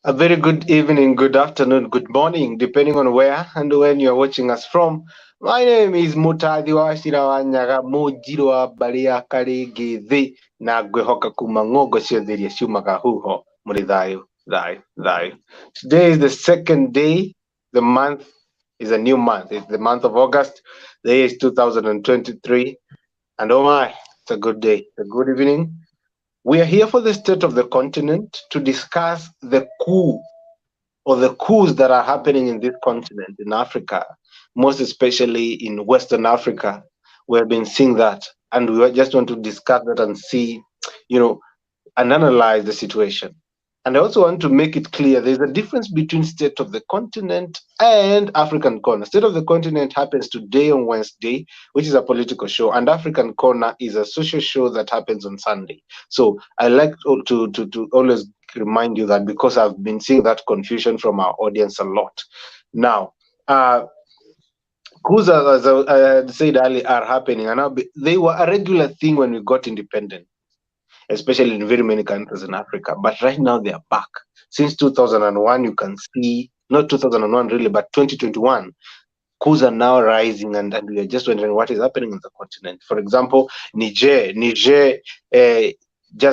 A very good evening, good afternoon, good morning, depending on where and when you're watching us from. My name is Mutadi Washira Wanyaga Mujirwa Baria Karegeze na Gwehoka Kumangogo Shetheria Shumaka Huho Muridayo Dayo. Today is the second day. The month is a new month. It's the month of August. The year is 2023. And oh my, it's a good day. A good evening. We are here for the state of the continent to discuss the coup or the coups that are happening in this continent, in Africa, most especially in Western Africa. We have been seeing that, and we just want to discuss that and see, you know, and analyze the situation. And I also want to make it clear there's a difference between State of the Continent and African Corner. State of the Continent happens today on Wednesday, which is a political show, and African Corner is a social show that happens on Sunday. So I like to always remind you that, because I've been seeing that confusion from our audience a lot. Now, coups, as I said earlier, are happening, and they were a regular thing when we got independent, especially in very many countries in Africa. But right now they are back. Since 2001, you can see, not 2001 really, but 2021, coups are now rising, and we are just wondering what is happening in the continent. For example, Niger, just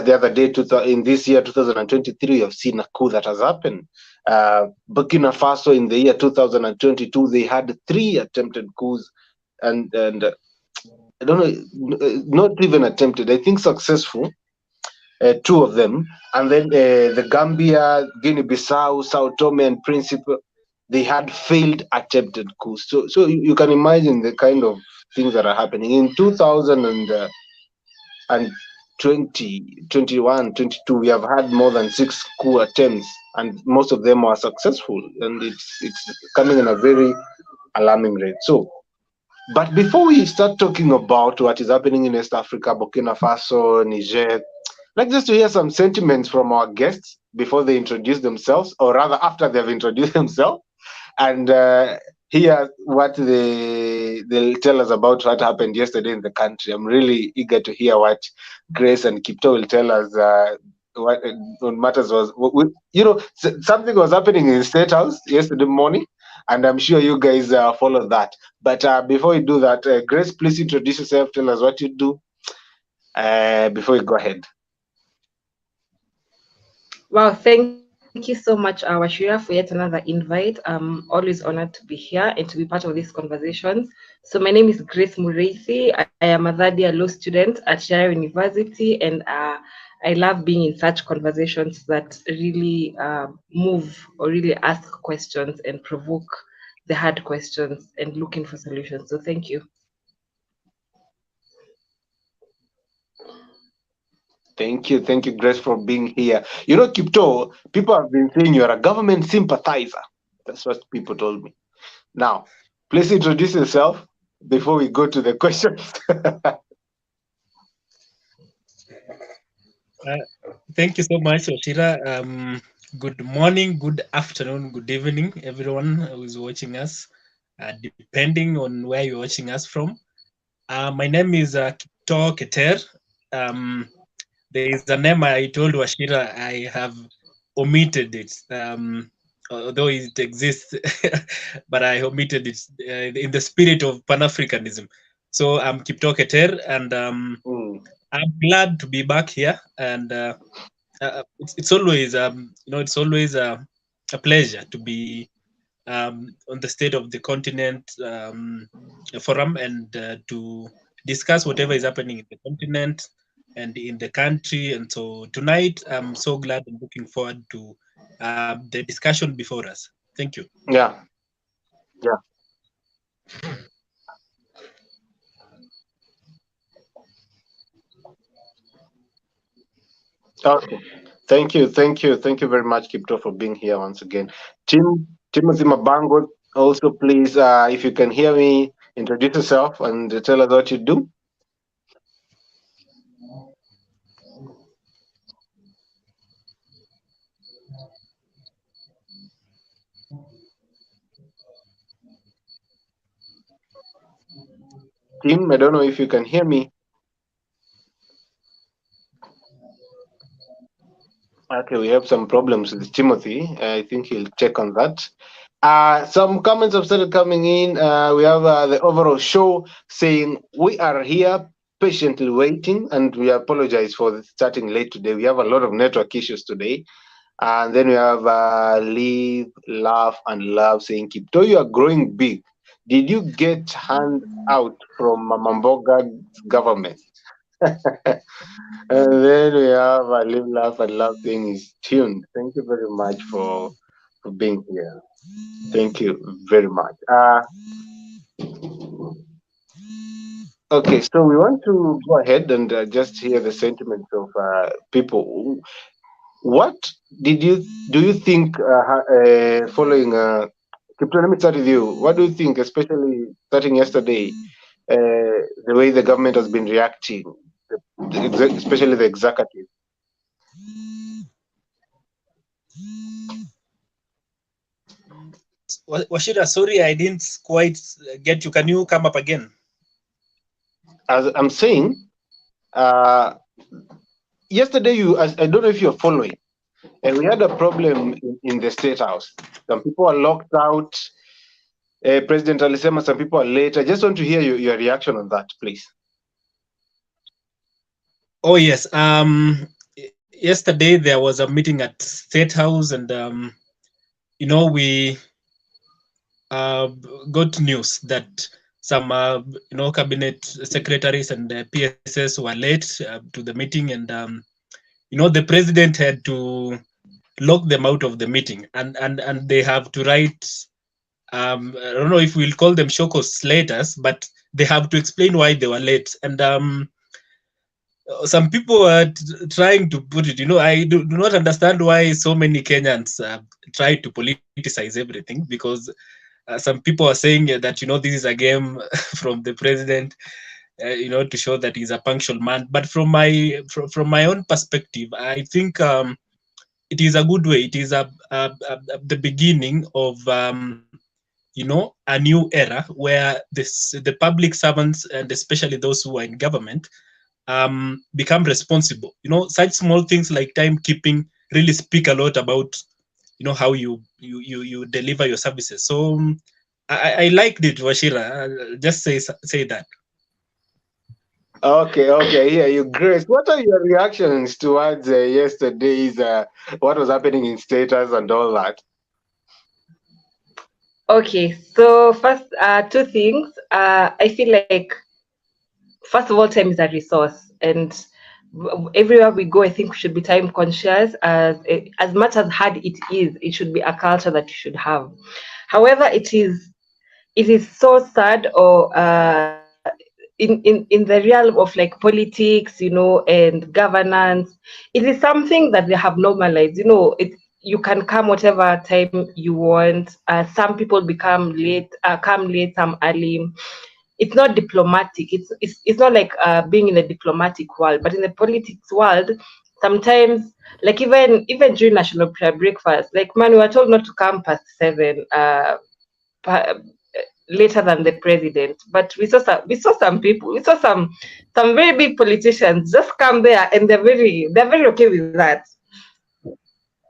the other day, in this year, 2023, you have seen a coup that has happened. Burkina Faso in the year 2022, they had 3 attempted coups, and I don't know, not even attempted, I think successful. 2 of them, and then the Gambia, Guinea-Bissau, Sao Tome and Principe, they had failed attempted coups. So you can imagine the kind of things that are happening in 2020, 21, 22. We have had more than 6 coup attempts, and most of them are successful, and it's coming in a very alarming rate. So, but before we start talking about what is happening in West Africa, Burkina Faso, Niger, like just to hear some sentiments from our guests before they introduce themselves, or rather after they've introduced themselves, and hear what they'll tell us about what happened yesterday in the country. I'm really eager to hear what Grace and Kipto will tell us. What on matters was, something was happening in the State House yesterday morning, and I'm sure you guys follow that. But before we do that, Grace, please introduce yourself. Tell us what you do before we go ahead. Wow, thank you so much, Washira, for yet another invite. I'm always honored to be here and to be part of these conversations. So my name is Grace Murithi. I am a third year law student at Shire University, and I love being in such conversations that really move or really ask questions and provoke the hard questions and looking for solutions. So thank you. Thank you, Grace, for being here. You know, Kipto, people have been saying you're a government sympathizer. That's what people told me. Now, please introduce yourself before we go to the questions. Thank you so much, Oshira. Good morning, good afternoon, good evening, everyone who is watching us, depending on where you're watching us from. My name is Kipto Keter. There is a name I told Washira I have omitted it, although it exists, but I omitted it in the spirit of Pan-Africanism. So I'm Kipto Keter, and I'm glad to be back here, and it's always it's always a pleasure to be on the state of the continent forum, and to discuss whatever is happening in the continent and in the country. And so tonight, I'm so glad and looking forward to the discussion before us. Thank you. Yeah. Okay. Thank you very much, Kipto, for being here once again. Timothy Mabango, also please, if you can hear me, introduce yourself and tell us what you do. Tim, I don't know if you can hear me. Okay, we have some problems with Timothy. I think he'll check on that. Some comments have started coming in. We have the overall show saying we are here patiently waiting, and we apologize for starting late today. We have a lot of network issues today. And then we have Live, Laugh, and Love saying, Kipto, you are growing big. Did you get hand out from Mamboga's government? And then we have Live, Laugh, and Love saying is tuned. Thank you very much for being here. Thank you very much. Okay, so we want to go ahead and just hear the sentiments of people. What did you do? You think following? Kipto, let me start with you. What do you think, especially starting yesterday, the way the government has been reacting, especially the executive? Washira, sorry, I didn't quite get you. Can you come up again? As I'm saying, uh, yesterday I don't know if you're following, and we had a problem in the state house. Some people are locked out. President alisema some people are late. I just want to hear your reaction on that, please. Oh yes. Yesterday there was a meeting at State House, and we got news that some cabinet secretaries and PSS were late to the meeting, and the president had to lock them out of the meeting, and they have to write. I don't know if we'll call them Shokos letters, but they have to explain why they were late. And some people are trying to put it, I do not understand why so many Kenyans try to politicize everything, because some people are saying that, this is a game from the president, to show that he's a punctual man. But from my own perspective, I think it is a good way. It is the beginning of a new era where the public servants, and especially those who are in government, become responsible. Such small things like timekeeping really speak a lot about how you deliver your services. So I liked it, Washira. Just say that. Okay, yeah, you Grace. What are your reactions towards yesterday's what was happening in status and all that? Okay, so first, two things. I feel like, first of all, time is a resource, and everywhere we go, I think we should be time conscious. As much as hard it is, it should be a culture that you should have. However, it is so sad, or in the realm of like politics, and governance, it is something that they have normalized. You can come whatever time you want. Some people come late, some early. It's not diplomatic. It's not like being in the diplomatic world, but in the politics world, sometimes, like even during national prayer breakfast, like, man, we were told not to come past 7, later than the president. But we saw some people, we saw some very big politicians just come there, and they're very okay with that.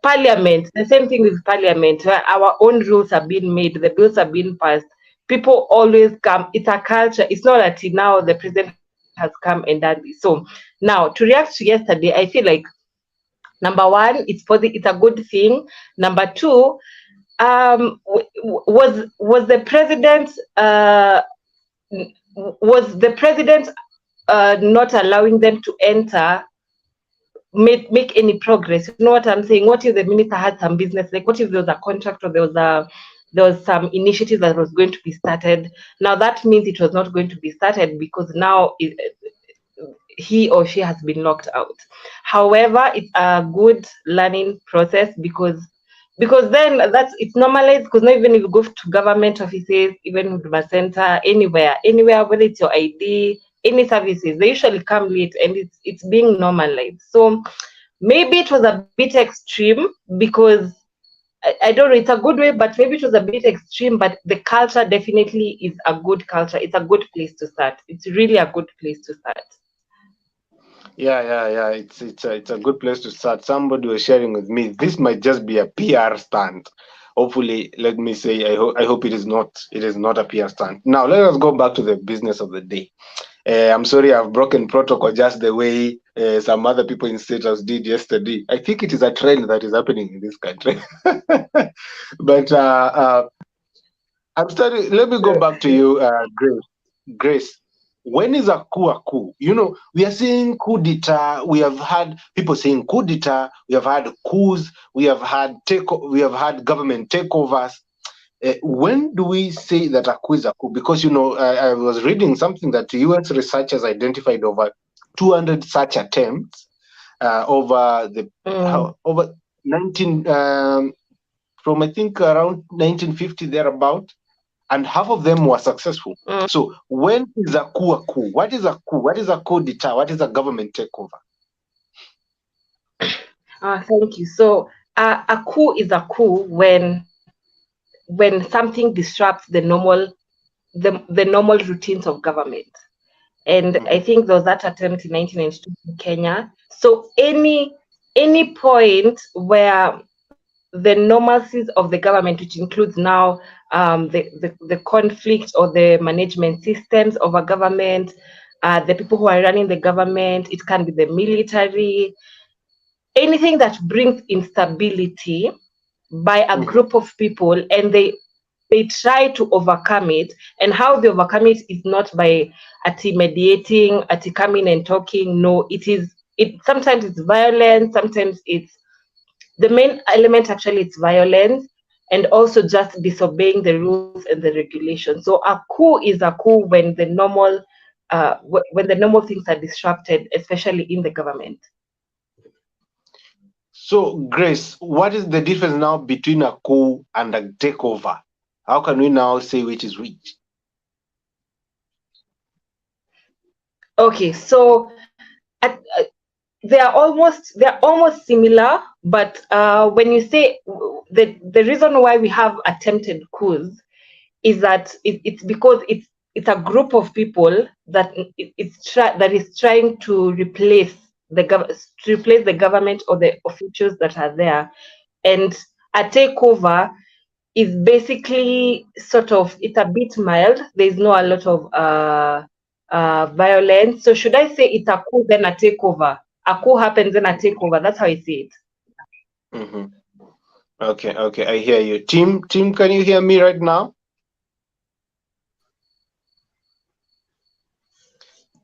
Parliament, the same thing with Parliament, where our own rules are being made, the bills are being passed. People always come. It's a culture. It's not that now the president has come and done this. So now, to react to yesterday, I feel like, number one, it's a good thing. Number two, was the president not allowing them to enter, make any progress? You know what I'm saying? What if the minister had some business? Like, what if there was a contract, or there was some initiative that was going to be started? Now that means it was not going to be started, because now he or she has been locked out. However, it's a good learning process, because then it's normalized. Because now, even if you go to government offices, even Huduma Center, anywhere, whether it's your ID, any services, they usually come late, and it's being normalized. So maybe it was a bit extreme, because I don't know, it's a good way, but maybe it was a bit extreme. But the culture definitely is a good culture. It's a good place to start. It's really a good place to start. Yeah. It's a good place to start. Somebody was sharing with me. This might just be a PR stunt. Hopefully, let me say, I hope it is not. It is not a PR stunt. Now let us go back to the business of the day. I'm sorry I've broken protocol just the way some other people in status did yesterday. I think it is a trend that is happening in this country. But I'm starting. Let me go back to you, Grace. Grace, when is a coup? You know, we are seeing coup d'etat. We have had people saying coup d'etat. We have had coups. We have had government takeovers. When do we say that a coup is a coup? Because you know, I was reading something that U.S. researchers identified over 200 such attempts over the over 19 from I think around 1950 thereabout, and half of them were successful. So when is a coup a coup? What is a coup? What is a coup d'etat? What is a government takeover? Thank you. So a coup is a coup when something disrupts the normal routines of government. And I think there was that attempt in 1992 in Kenya. So any point where the normalcies of the government, which includes now the conflict or the management systems of a government, the people who are running the government, it can be the military, anything that brings instability by a group of people, and they try to overcome it. And how they overcome it is not by mediating, coming and talking. No, it sometimes it's violence, sometimes it's the main element actually it's violence, and also just disobeying the rules and the regulations. So a coup is a coup when the normal things are disrupted, especially in the government. So, Grace, what is the difference now between a coup and a takeover? How can we now say which is which? Okay, so they're almost similar, but when you say the reason why we have attempted coups is that it's because it's a group of people that that is trying to replace the government or the officials that are there, and a takeover is basically sort of, it's a bit mild. There's no a lot of violence. So should I say it's a coup then a takeover? A coup happens then a takeover. That's how I see it. Mm-hmm. Okay, I hear you. Tim, can you hear me right now?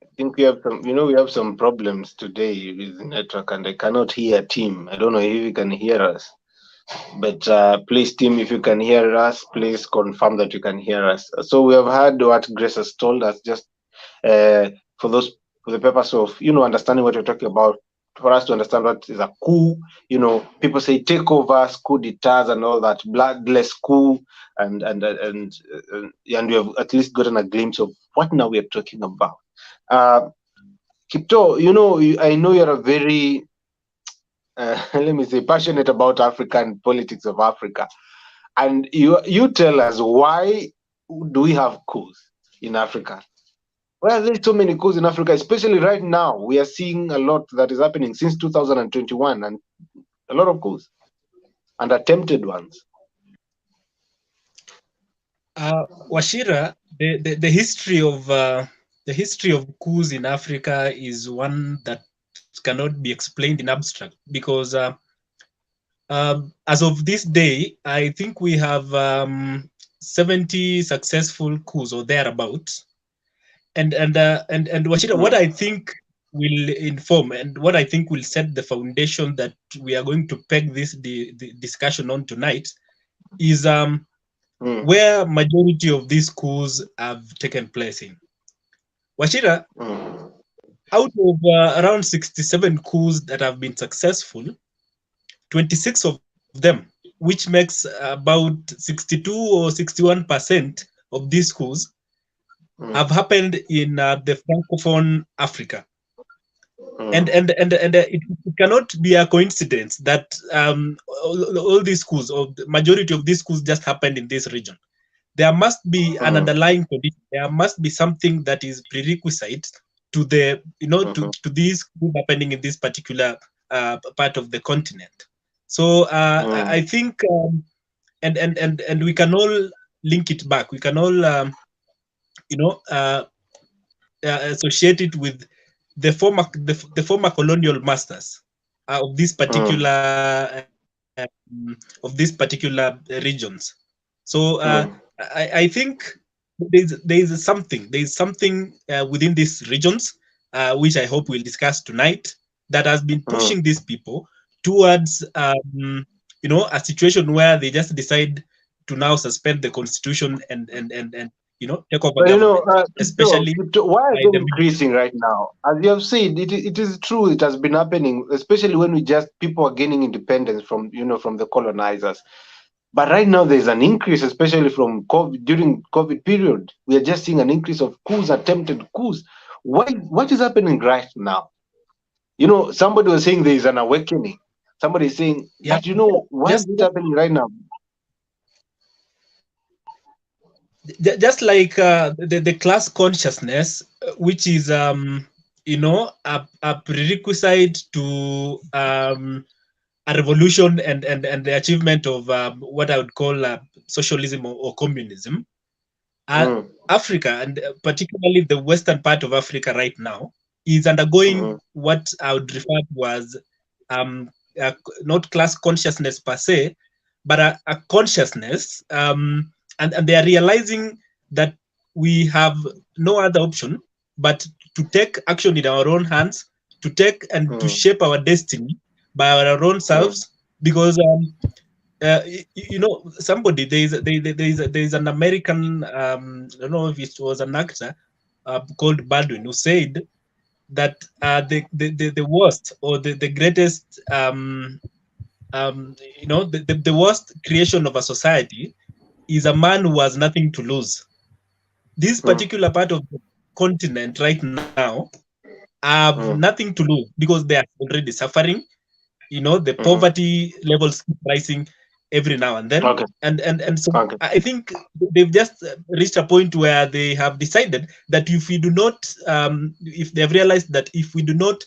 I think we have some problems today with the network, and I cannot hear Tim. I don't know if you can hear us. But please, Tim, if you can hear us, please confirm that you can hear us. So we have heard what Grace has told us, just uh, for the purpose of understanding what you're talking about. For us to understand what is a coup, people say takeovers, coup d'etats, and all that bloodless coup, and we have at least gotten a glimpse of what now we are talking about. Kipto, I know you're a very let me say, passionate about African politics of Africa. And you tell us, why do we have coups in Africa? Why are there so many coups in Africa, especially right now? We are seeing a lot that is happening since 2021, and a lot of coups and attempted ones. Washira, the history of coups in Africa is one that cannot be explained in abstract, because as of this day, I think we have 70 successful coups or thereabout. And Washira, what I think will inform and what I think will set the foundation that we are going to peg this the discussion on tonight is where majority of these coups have taken place in. Washira, out of around 67 coups that have been successful, 26 of them, which makes about 62 or 61% of these coups, have happened in the Francophone Africa. And it cannot be a coincidence that all these coups, or the majority of these coups, just happened in this region. There must be an underlying condition. There must be something that is prerequisite to the to this coup happening in this particular part of the continent. So I think and we can all link it back. We can all associate it with the former colonial masters of this particular regions. So I think there is something within these regions, which I hope we'll discuss tonight, that has been pushing these people towards a situation where they just decide to now suspend the constitution and take over But government, especially why are by they the increasing right now? As you have said, it is true. It has been happening, especially when people are gaining independence from from the colonizers. But right now there's an increase, especially from COVID, during COVID period. We are just seeing an increase of coups, attempted coups. What is happening right now? Somebody was saying there is an awakening. Somebody is saying, but why is it happening right now? just like the class consciousness, which is a prerequisite to a revolution and the achievement of what I would call socialism or communism. Africa, and particularly the western part of Africa right now, is undergoing what I would refer to as not class consciousness per se, but a consciousness, and they are realizing that we have no other option but to take action in our own hands, to take and to shape our destiny by our own selves, because somebody there is an American, I don't know if it was an actor called Baldwin, who said that the worst or the greatest the worst creation of a society is a man who has nothing to lose. This particular part of the continent right now have nothing to lose because they are already suffering. The poverty levels keep rising every now and then. And so I think they've just reached a point where they have decided that if we do not, if they've realized that if we do not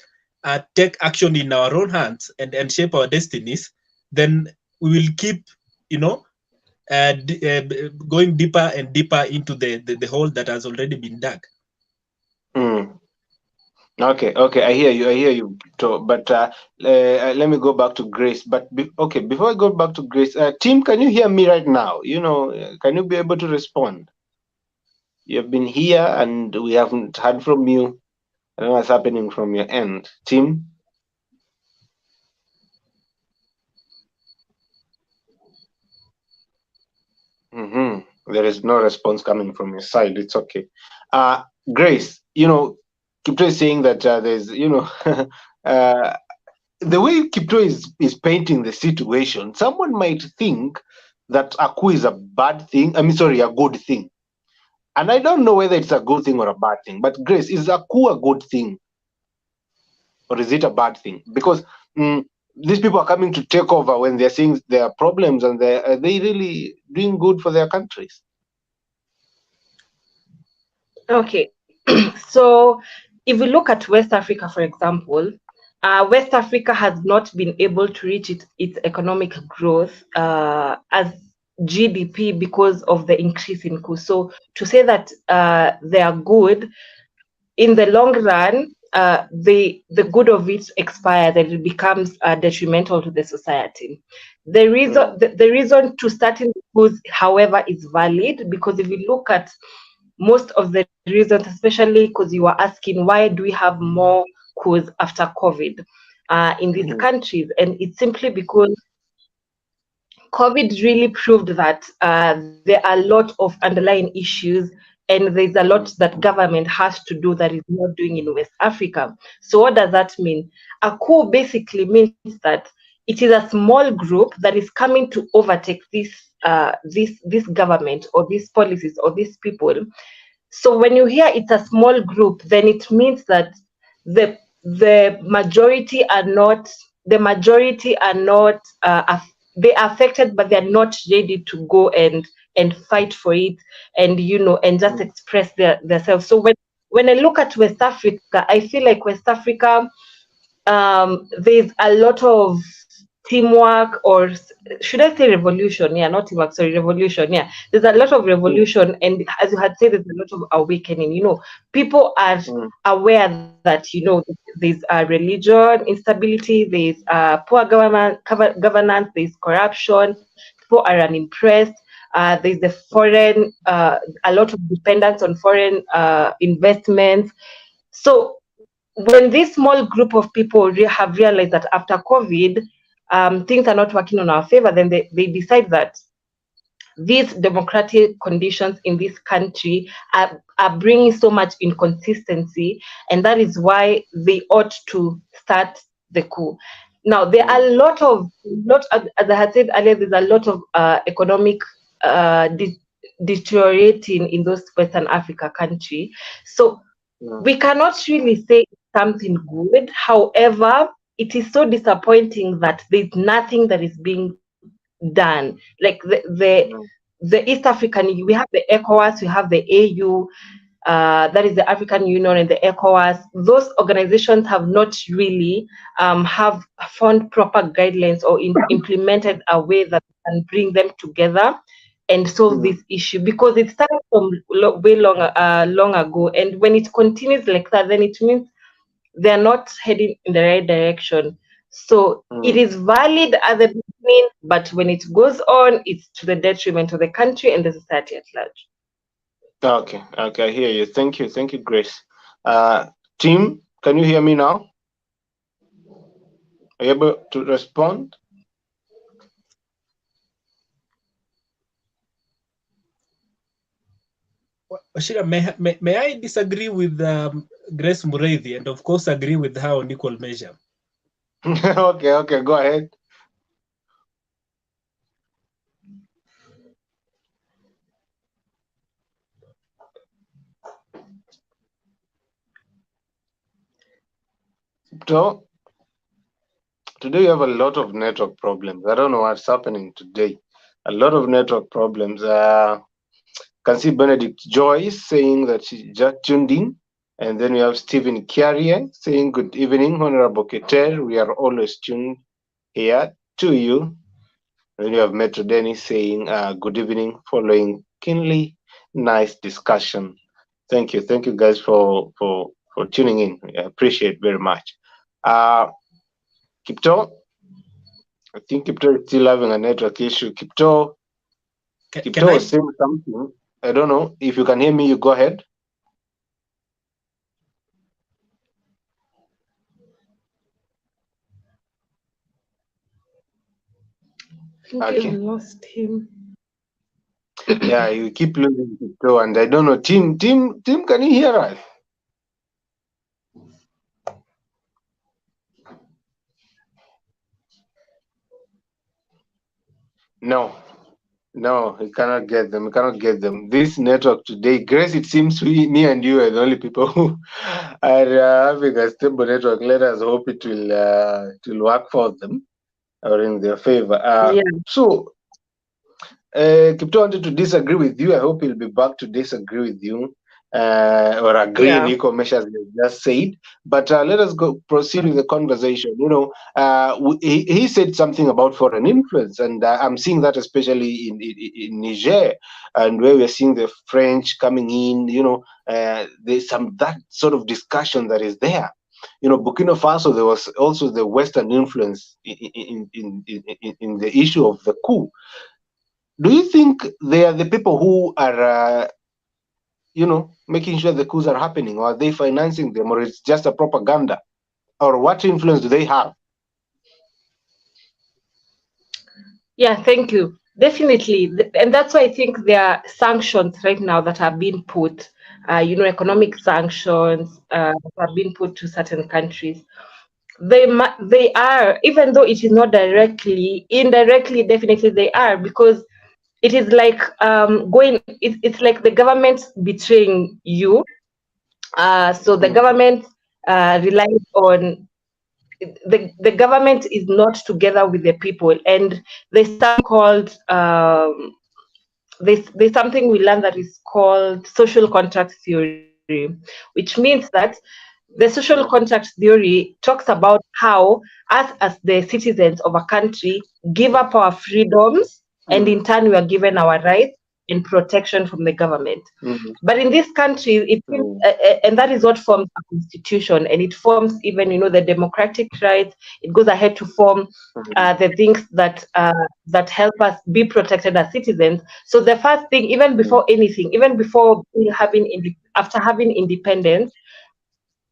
take action in our own hands and shape our destinies, then we will keep, going deeper and deeper into the hole that has already been dug. Okay, I hear you. But let me go back to Grace. But before I go back to Grace, Tim, can you hear me right now? Can you be able to respond? You have been here and we haven't heard from you. I don't know what's happening from your end, Tim. There is no response coming from your side. It's okay. Grace, Kipto is saying that there's, the way Kipto is painting the situation, someone might think that a coup is a bad thing. A good thing. And I don't know whether it's a good thing or a bad thing. But Grace, is a coup a good thing? Or is it a bad thing? Because these people are coming to take over when they're seeing their problems, and are they really doing good for their countries? Okay. So if we look at West Africa, for example, West Africa has not been able to reach its economic growth as GDP because of the increase in coups. So to say that they are good, in the long run, the good of it expires and it becomes detrimental to the society. The reason to start in coups, however, is valid, because if you look at most of the reasons, especially because you were asking why do we have more coups after COVID in these countries, and it's simply because COVID really proved that there are a lot of underlying issues, and there's a lot that government has to do that is not doing in West Africa. So what does that mean? A coup basically means that it is a small group that is coming to overtake this government or these policies or these people. So when you hear it's a small group, then it means that the majority are not they are affected, but they're not ready to go and fight for it, and and just express themselves. So when I look at West Africa, I feel like West Africa, there's a lot of teamwork, or should I say revolution? Yeah, not teamwork, sorry, revolution. Yeah, there's a lot of revolution, and as you had said, there's a lot of awakening. People are aware that there's religion instability, there's poor governance, there's corruption, people are unimpressed. There's the foreign, a lot of dependence on foreign investments. So when this small group of people have realized that after COVID, things are not working on our favor, then they decide that these democratic conditions in this country are bringing so much inconsistency, and that is why they ought to start the coup. Now, there are a lot as I had said earlier, there's a lot of economic deteriorating in those Western Africa countries. So we cannot really say something good. However, it is so disappointing that there's nothing that is being done. Like the East African, we have the ECOWAS, we have the AU, that is the African Union and the ECOWAS. Those organizations have not really have found proper guidelines or implemented a way that can bring them together and solve this issue, because it started from way long ago, and when it continues like that, then it means they're not heading in the right direction. So it is valid at the beginning, but when it goes on, it's to the detriment of the country and the society at large. Okay, I hear you. Thank you, Grace. Tim, can you hear me now? Are you able to respond? Oshira, may I disagree with Grace Mureithi, and of course agree with her on equal measure? Okay, go ahead. So, today we have a lot of network problems. I don't know what's happening today. A lot of network problems. Can see Benedict Joyce saying that she just tuned in. And then we have Stephen Carrier saying, good evening, Honorable Keter. We are always tuned here to you. And then you have Metro Dennis saying, good evening, following keenly nice discussion. Thank you guys for tuning in. I appreciate very much. Kipto, I think Kipto is still having a network issue. Kipto was saying something. I don't know if you can hear me. You go ahead. I think you lost him. Yeah, you keep losing Kipto, and I don't know. Tim, can you hear us? No, we cannot get them. This network today, Grace, it seems me and you are the only people who are having a stable network. Let us hope it will work for them or in their favor. So, Kipto wanted to disagree with you. I hope he'll be back to disagree with you or agree in equal measures you just said. But let us proceed with the conversation. He said something about foreign influence, and I'm seeing that especially in Niger, and where we're seeing the French coming in. There's that sort of discussion that is there. Burkina Faso, there was also the Western influence in the issue of the coup. Do you think they are the people who are, making sure the coups are happening, or are they financing them, or it's just a propaganda, or what influence do they have? Yeah, thank you. Definitely, and that's why I think there are sanctions right now that are being put. Economic sanctions that are being put to certain countries. They are, even though it is not directly, indirectly, definitely they are, because it is like it's like the government betraying you. So the government relies on the government is not together with the people, and there's something called there's something we learned that is called social contract theory. which means that the social contract theory talks about how us as the citizens of a country give up our freedoms, and in turn we are given our rights and protection from the government. But in this country, and that is what forms a constitution, and it forms even, the democratic rights. It goes ahead to form the things that help us be protected as citizens. So the first thing, even before anything, even before after having independence,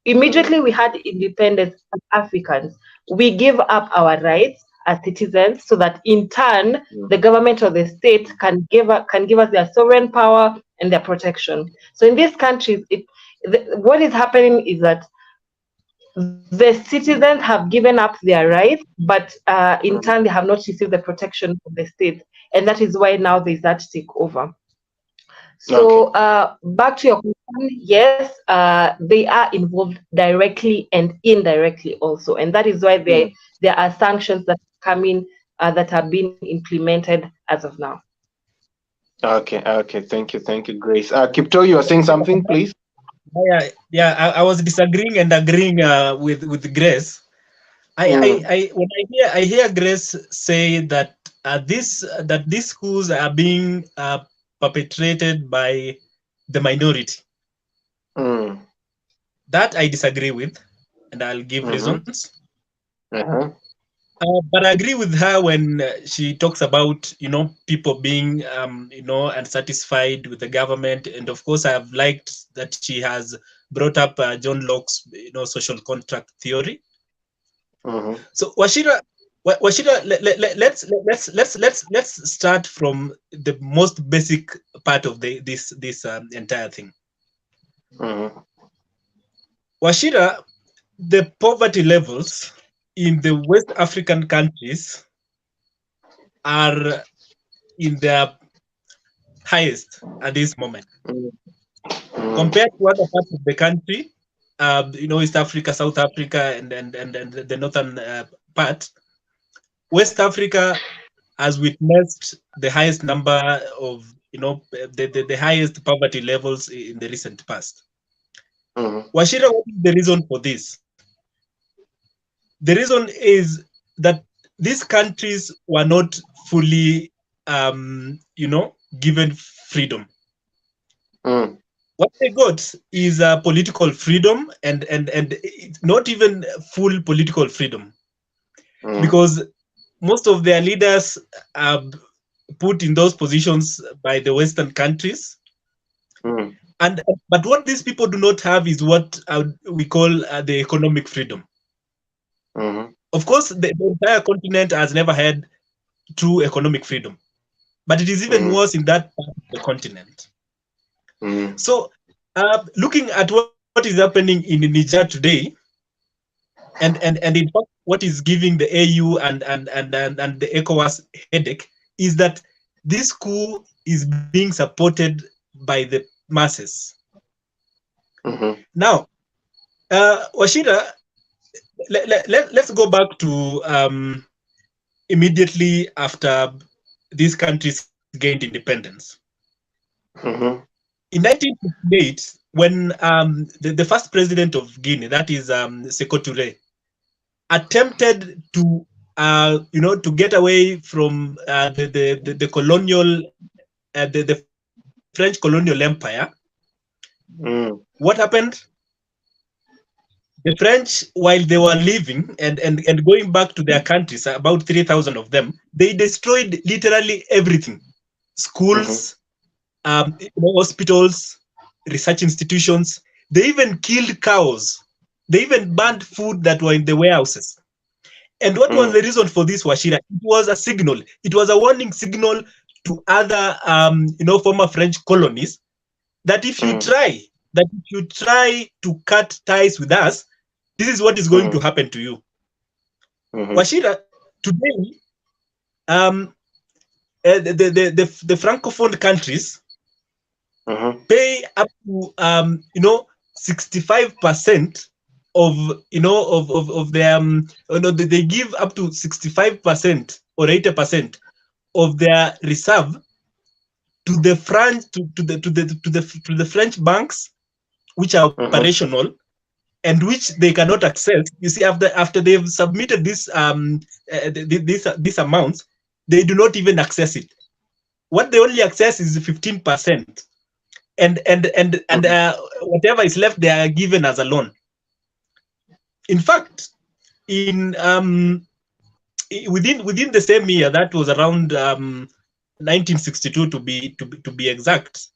immediately we had independence as Africans, we give up our rights as citizens so that in turn the government or the state can give us their sovereign power and their protection. So in these countries, what is happening is that the citizens have given up their rights, but in turn they have not received the protection from the state, and that is why now there's that takeover. So back to your question, yes, they are involved directly and indirectly also, and that is why there are sanctions that come in that are being implemented as of now. Okay, thank you, Grace. Kipto, you are saying something, please? Yeah. I was disagreeing and agreeing with Grace. When I hear Grace say that these schools are being perpetrated by the minority. That I disagree with, and I'll give reasons. But I agree with her when she talks about people being unsatisfied with the government, and of course I have liked that she has brought up John Locke's social contract theory. So Washira, let's start from the most basic part of this entire thing. Washira, the poverty levels in the West African countries are in their highest at this moment. Compared to other parts of the country, East Africa, South Africa, and the northern part, West Africa has witnessed the highest number of, the highest poverty levels in the recent past. Washira, what is the reason for this? The reason is that these countries were not fully, given freedom. What they got is political freedom and not even full political freedom, because most of their leaders are put in those positions by the Western countries. But what these people do not have is what we call the economic freedom. Of course, the entire continent has never had true economic freedom, but it is even worse in that part of the continent. So, looking at what is happening in Niger today, and in fact, what is giving the AU and the ECOWAS headache is that this coup is being supported by the masses. Now, Washira, let's go back to immediately after these countries gained independence. In 1958, when the first president of Guinea, that is Sékou Touré, attempted to to get away from the colonial, the French colonial empire, what happened? The French, while they were leaving and going back to their countries, about 3,000 of them, they destroyed literally everything: schools, hospitals, research institutions. They even killed cows. They even burned food that were in the warehouses. And what was the reason for this, Washira? It was a signal. It was a warning signal to other, former French colonies that if you try to cut ties with us, this is what is going to happen to you. Washira, today, the francophone countries pay up to 65% of their they give up to 65% or 80% of their reserve to the French to the French banks which are operational and which they cannot access. You see, after they've submitted this these amounts, they do not even access it. What they only access is 15%, and whatever is left, they are given as a loan. In fact, in within the same year, that was around 1962 to be exact.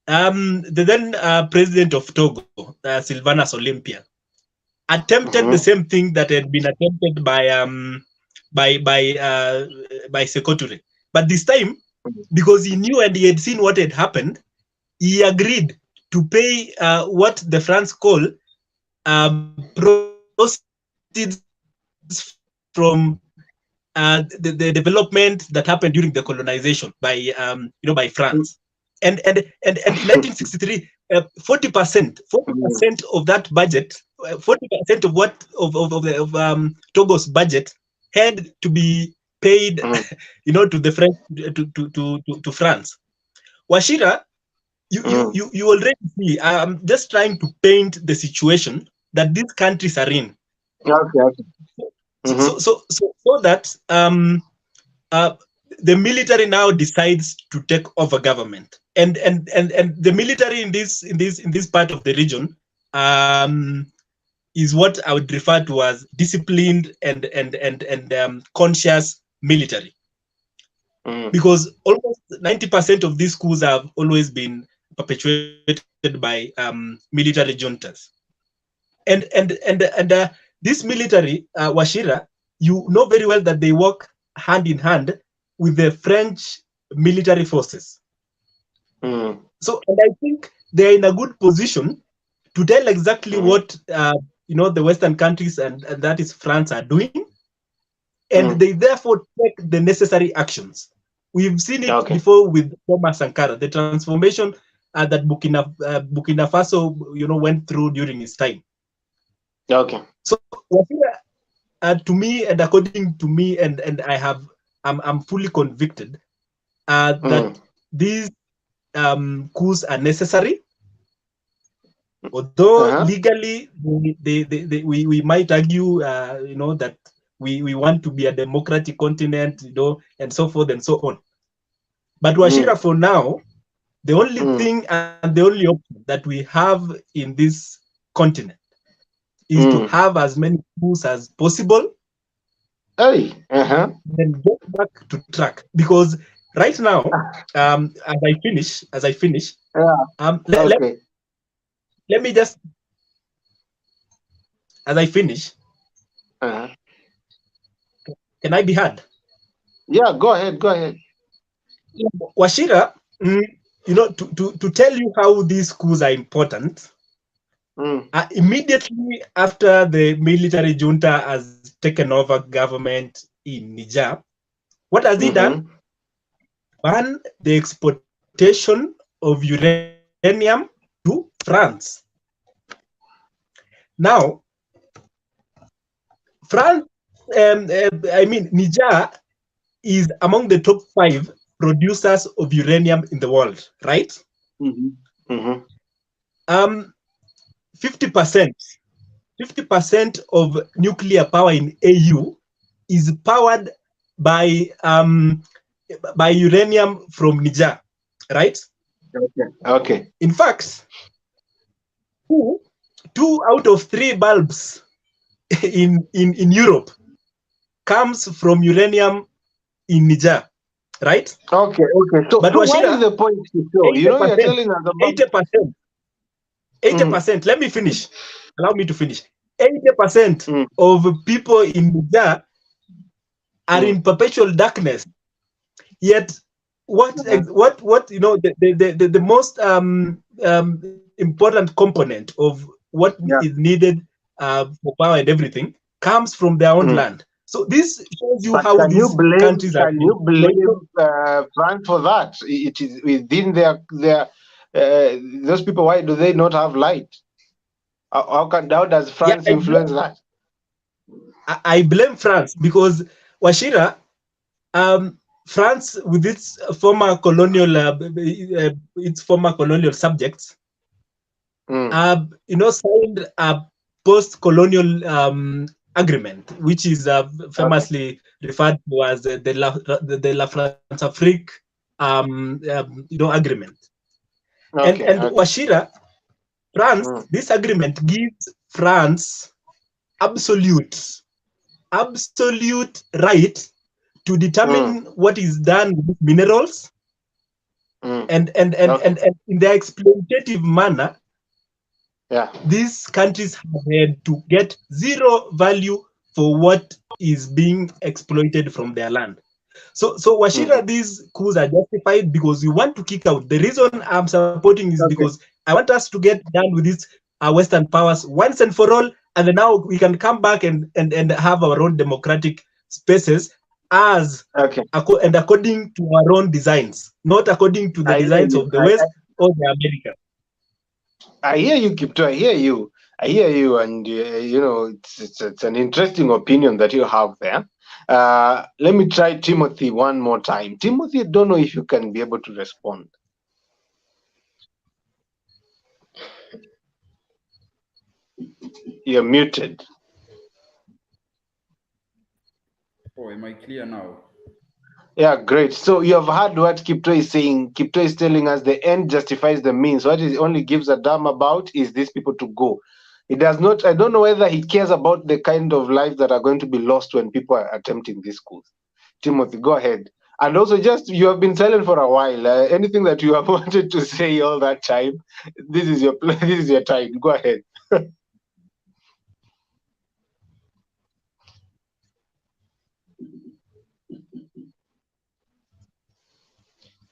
The then president of Togo, Sylvanus Olympia, attempted the same thing that had been attempted by Sékou Touré, but this time, because he knew and he had seen what had happened, he agreed to pay what the France call proceeds from the development that happened during the colonization by by France. And in 1963, 40% of that budget, 40% of what of Togo's budget had to be paid, to the French, to France. Washira, you already see. I'm just trying to paint the situation that these countries are in. Okay. So that the military now decides to take over government, and the military in this part of the region is what I would refer to as disciplined and conscious military, because almost 90% of these schools have always been perpetuated by military juntas, and this military, Washira, you know very well that they work hand in hand with the French military forces. So, and I think they're in a good position to tell exactly what the Western countries and that is France are doing, and they therefore take the necessary actions. We've seen it before with Thomas Sankara, the transformation that Burkina Faso went through during his time. Okay. So to me, and according to me, and I'm fully convicted that these coups are necessary. Although legally, we might argue, that we want to be a democratic continent, and so forth and so on. But Washira, for now, the only thing and the only option that we have in this continent is to have as many coups as possible. Then get back to track, because right now, as I finish, let me just, as I finish, can I be heard? Yeah, go ahead. Washira, to tell you how these coups are important, immediately after the military junta has taken over government in Niger, what has he done? Ban the exportation of uranium to France. Now, France, Niger is among the top 5 producers of uranium in the world, right? 50% of nuclear power in AU is powered by uranium from Niger, right? Okay. In fact, 2 out of 3 bulbs in Europe comes from uranium in Niger, right? Okay. So, but what is the point to show? You're telling us about 80%. Let me finish. Allow me to finish. 80% of people in Niger are in perpetual darkness. Yet, what the most important component of what is needed for power and everything comes from their own land. So this shows you how these countries are. Can you blame France for that? It is within their those people. Why do they not have light? How does France influence that? I blame France because Washira, France with its former colonial subjects, signed a post-colonial agreement, which is famously referred to as the La France-Afrique agreement. And Washira, France, this agreement gives France absolute right to determine what is done with minerals, and in their exploitative manner, these countries have had to get zero value for what is being exploited from their land. So Washira, these coups are justified because we want to kick out. The reason I'm supporting is because I want us to get done with these Western powers once and for all, and then now we can come back and have our own democratic spaces and according to our own designs, not according to the designs of the West or the America. I hear you, Kipto. I hear you, and it's an interesting opinion that you have there. Let me try Timothy one more time. Timothy, I don't know if you can be able to respond. You're muted. Oh, am I clear now? Yeah, great. So you have heard what Kipto is saying. Kipto is telling us the end justifies the means. What it only gives a damn about is these people to go. It does not. I don't know whether he cares about the kind of lives that are going to be lost when people are attempting these schools. Timothy, go ahead. And also, just you have been silent for a while. Anything that you have wanted to say all that time, this is your time. Go ahead.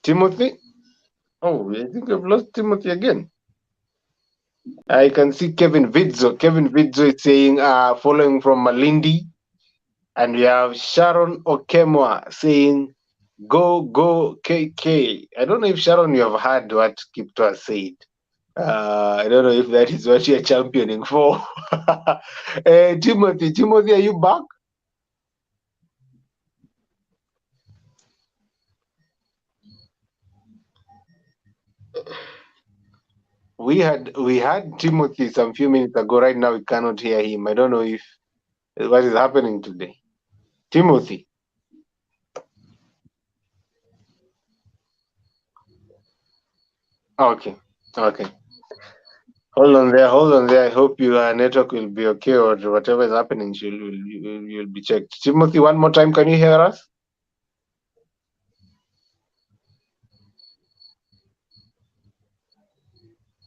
Timothy? Oh, I think I've lost Timothy again. I can see Kevin Vidzo. Kevin Vidzo is saying, following from Malindi. And we have Sharon Okemwa saying, go KK. I don't know if Sharon, you have heard what Kipto has said. I don't know if that is what you're championing for. Timothy, are you back? We had Timothy some few minutes ago. Right now, we cannot hear him. I don't know if what is happening today. Timothy. Okay. Hold on there. I hope your network will be okay, or whatever is happening, you'll be checked. Timothy, one more time, can you hear us?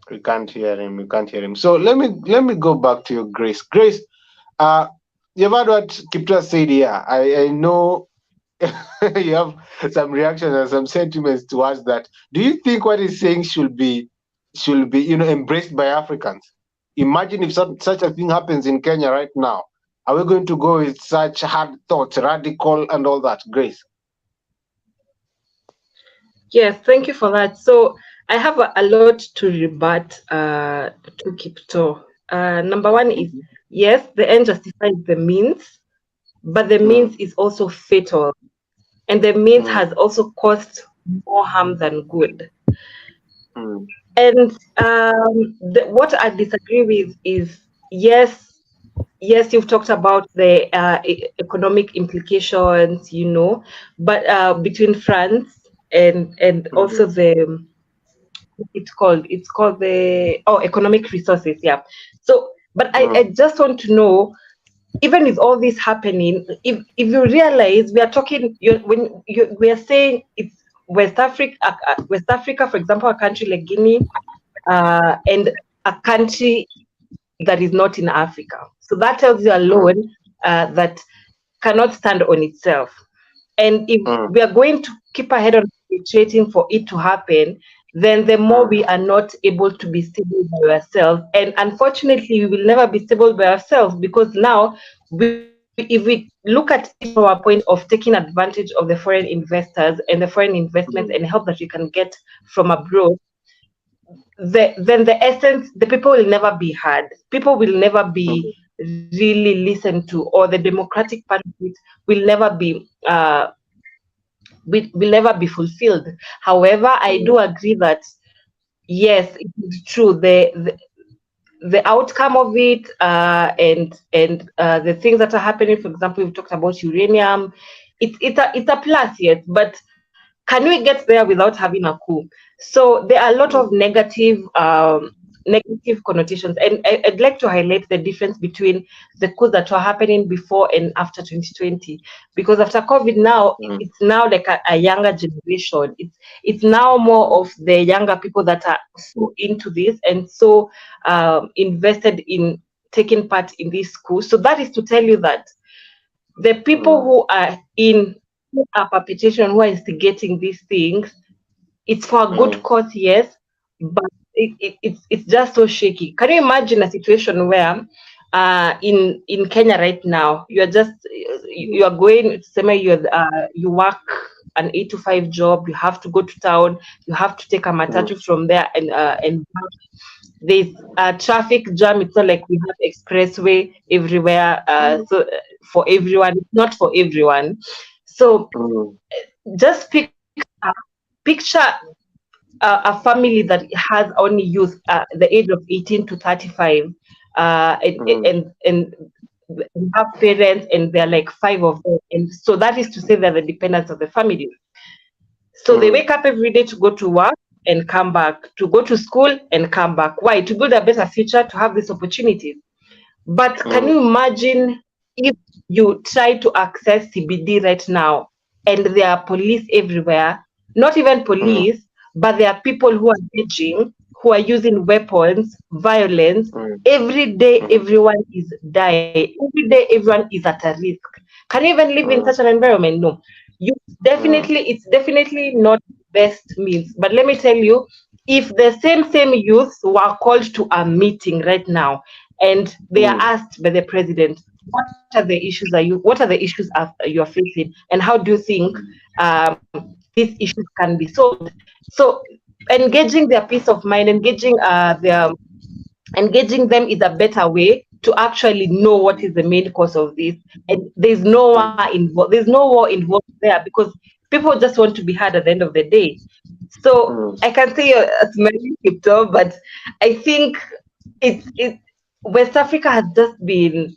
We can't hear him. So let me go back to you, Grace. Grace, you've heard what Kipta said here. I know you have some reactions and some sentiments towards that. Do you think what he's saying should be embraced by Africans? Imagine if such a thing happens in Kenya right now. Are we going to go with such hard thoughts, radical and all that, Grace? Yes, thank you for that. So I have a lot to rebut to Kipto. Number one is, yes, the end justifies the means, but the means is also fatal. And the means has also caused more harm than good. And what I disagree with is, yes, you've talked about the economic implications, but between France and also it's called the economic resources, yeah. So, but I just want to know, even with all this happening, if you realize we are talking, we are saying it's West Africa, for example, a country like Guinea, and a country that is not in Africa. So that tells you alone that cannot stand on itself. And if we are going to keep ahead on waiting for it to happen, then the more we are not able to be stable by ourselves. And unfortunately, we will never be stable by ourselves, because now, if we look at it from a point of taking advantage of the foreign investors and the foreign investments and help that we can get from abroad, then the people will never be heard. People will never be really listened to, or the democratic part of it will never be will never be fulfilled. However, I do agree that yes, it is true. the outcome of it, and the things that are happening. For example, we've talked about uranium. It's a plus, yes, but can we get there without having a coup? So there are a lot of negative connotations, and I'd like to highlight the difference between the coups that were happening before and after 2020, because after COVID now, it's now like a younger generation. It's now more of the younger people that are so into this and so invested in taking part in this coup. So that is to tell you that the people who are perpetration, who are instigating these things, it's for a good cause, yes, but it's just so shaky. Can you imagine a situation where in Kenya right now, you are going, say you work an 8 to 5 job, you have to go to town, you have to take a matatu from there, and there's a traffic jam. It's not like we have expressway everywhere, so for everyone, it's not for everyone. So just picture a family that has only youth the age of 18 to 35, and we have parents, and they're like 5 of them, and so that is to say they're the dependents of the family. So they wake up every day to go to work and come back, to go to school and come back. Why? To build a better future, to have these opportunities. But can you imagine if you try to access CBD right now and there are police everywhere? Not even police, but there are people who are engaging, who are using weapons, violence. Every day, everyone is dying. Every day, everyone is at a risk. Can you even live in such an environment? No. It's definitely not best means. But let me tell you, if the same youths were called to a meeting right now and they are asked by the president, what are the issues you are facing, and how do you think these issues can be solved? So engaging their peace of mind, engaging them is a better way to actually know what is the main cause of this. And there's no war involved there, because people just want to be heard at the end of the day. So I can say a smiling crypto, but I think West Africa has just been,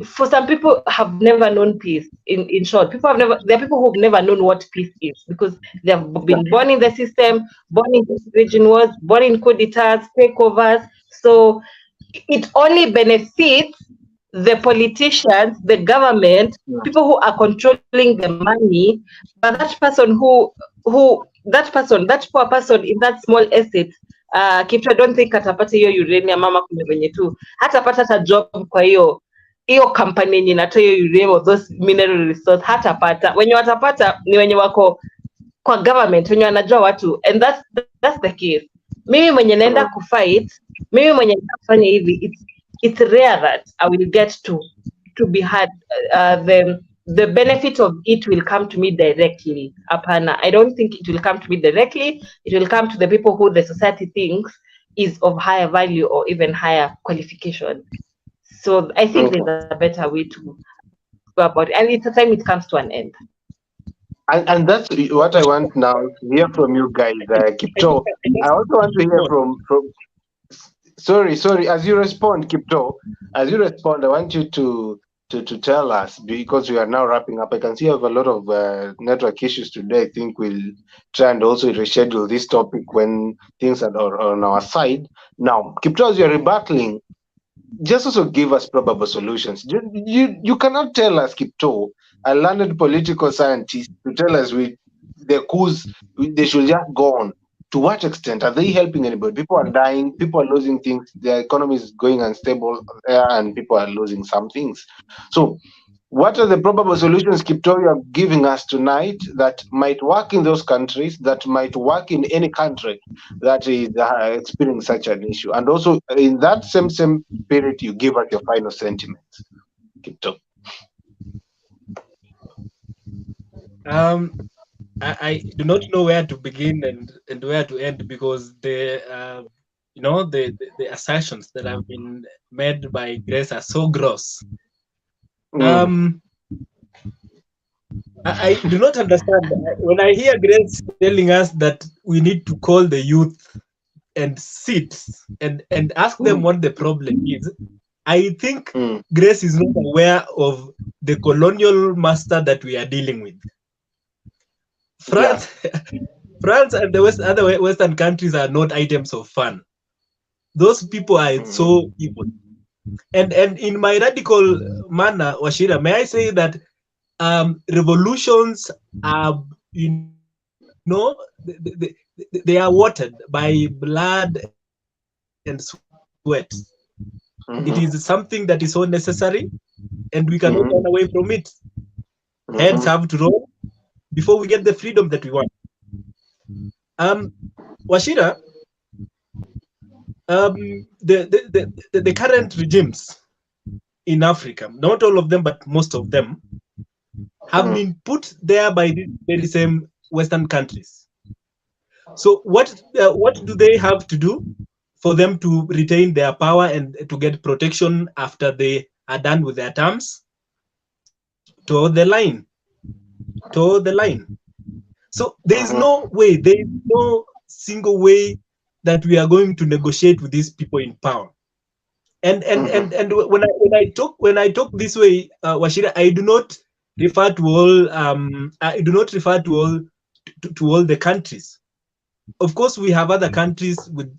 for some people have never known peace. In short, there are people who've never known what peace is, because they have been born in the system, born in region wars, born in coup d'etats, takeovers. So it only benefits the politicians, the government, people who are controlling the money. But that poor person in that small estate, Kipto, I don't think atapata hiyo uranium mama kuna venye tu hatapata hata job kwa hiyo company yenye inatoa hiyo uranium or those mineral resource, hatapata. Wenye watapata ni wenye wako kwa government, wenye wanajua watu, and that's the case. Mimi mwenye naenda kufight, mimi mwenye nafanya hivi, it's rare that I will get to be heard. The benefit of it will come to me directly. Apana, I don't think it will come to me directly. It will come to the people who the society thinks is of higher value or even higher qualification. So I think there's a better way to go about it, and it's a time it comes to an end. And that's what I want now to hear from you guys, Kipto. I also want to hear from sorry, as you respond, Kipto, I want you to tell us, because we are now wrapping up. I can see you have a lot of network issues today. I think we'll try and also reschedule this topic when things are on our side. Now, Kipto, as you're rebattling, just also give us probable solutions. You cannot tell us, Kipto, a learned political scientist, to tell us the coups, they should just go on. To what extent are they helping anybody? People are dying, people are losing things, the economy is going unstable, and people are losing some things. So what are the probable solutions, Kipto, you are giving us tonight that might work in those countries, that might work in any country that is experiencing such an issue? And also, in that same spirit, you give us your final sentiments, Kipto. I do not know where to begin and where to end, because the assertions that have been made by Grace are so gross. I do not understand when I hear Grace telling us that we need to call the youth and sit and ask them what the problem is, I think Grace is not aware of the colonial master that we are dealing with. France, France and the other Western countries are not items of fun. Those people are so evil. And in my radical manner, Washira, may I say that revolutions are, they are watered by blood and sweat. It is something that is so necessary, and we cannot run away from it. Heads have to roll before we get the freedom that we want. Washira, the current regimes in Africa, not all of them, but most of them, have been put there by the very same Western countries. So what do they have to do for them to retain their power and to get protection after they are done with their terms? Toe the line. So there is no way, there is no single way that we are going to negotiate with these people in power. And when I talk this way, Washira, I do not refer to all to all the countries. Of course, we have other countries with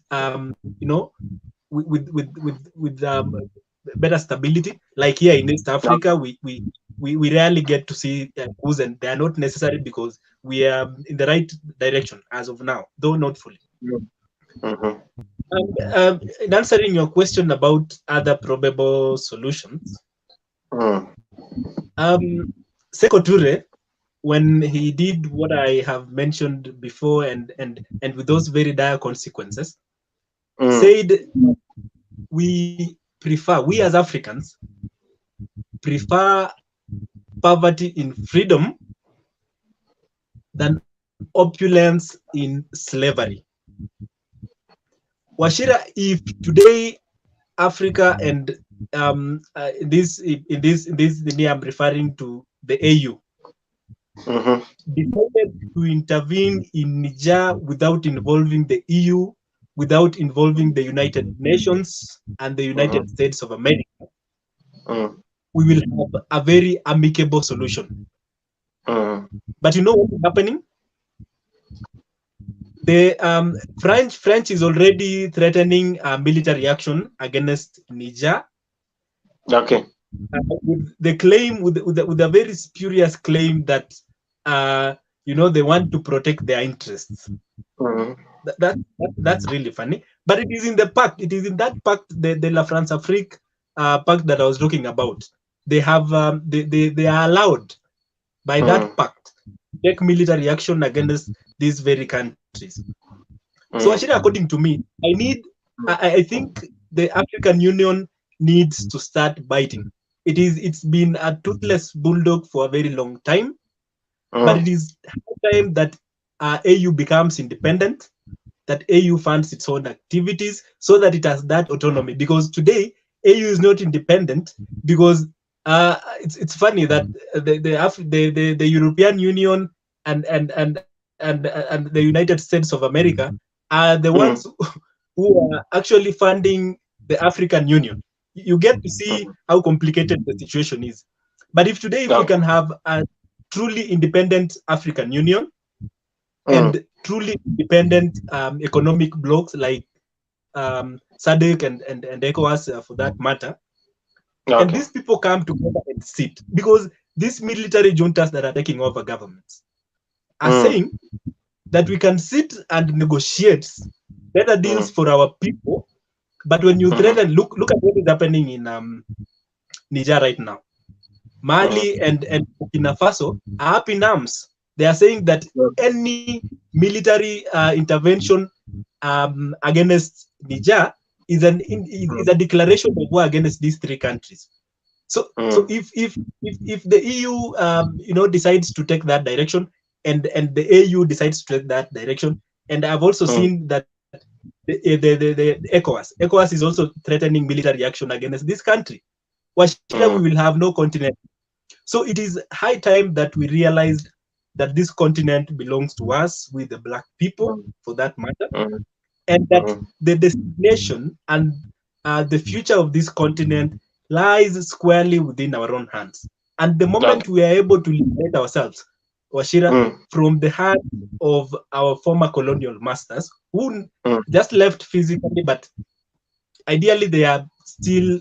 better stability. Like here in East Africa, we rarely get to see coups, and they are not necessary because we are in the right direction as of now, though not fully. In answering your question about other probable solutions, Sekou Toure, when he did what I have mentioned before, and with those very dire consequences, said we as Africans prefer poverty in freedom than opulence in slavery. Washira, if today Africa and I'm referring to the AU, decided to intervene in Niger without involving the EU, without involving the United Nations and the United States of America, we will have a very amicable solution. But you know what is happening? The French is already threatening a military action against Niger. Okay. With the claim, with a very spurious claim that they want to protect their interests. That's really funny. But it is in the pact. It is in that pact, the La France Afrique pact that I was talking about. They have they are allowed by that pact to take military action against these very countries. So actually, according to me, I think the African Union needs to start biting. It's been a toothless bulldog for a very long time, but it is time that AU becomes independent, that AU funds its own activities so that it has that autonomy. Because today AU is not independent because it's funny that the European Union and the United States of America are the ones who are actually funding the African Union. You get to see how complicated the situation is. But if today we can have a truly independent African Union and truly independent economic blocs like SADC and ECOWAS for that matter, and these people come together and sit, because these military juntas that are taking over governments are saying that we can sit and negotiate better deals for our people. But when you threaten, look at what is happening in Niger right now. Mali and Burkina Faso are up in arms. They are saying that any military intervention against Niger is a declaration of war against these three countries. So if the EU decides to take that direction, and the AU decides to take that direction, and I've also seen that the ECOWAS is also threatening military action against this country, Washira, we will have no continent. So it is high time that we realized that this continent belongs to us, with the black people, for that matter, and that the destination and the future of this continent lies squarely within our own hands. And the moment we are able to liberate ourselves, Washira, from the hands of our former colonial masters, who just left physically, but ideally they are still,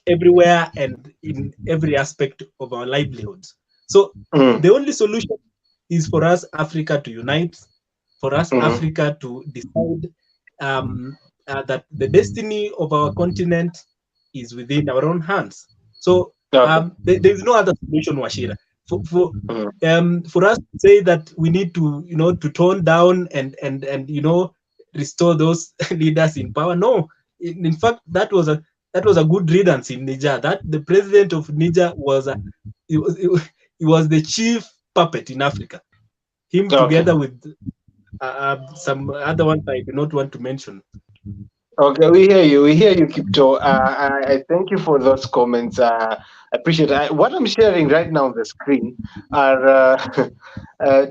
everywhere and in every aspect of our livelihoods. So the only solution is for us, Africa, to unite, for us, Africa, to decide that the destiny of our continent is within our own hands. So there is no other solution, Washira. For us to say that we need to, to tone down and restore those leaders in power. No, in fact, that was a good riddance in Niger. That the president of Niger was he was the chief puppet in Africa. Him together with some other ones I do not want to mention. Okay, we hear you. We hear you, Kipto. I thank you for those comments. I appreciate it. What I'm sharing right now on the screen are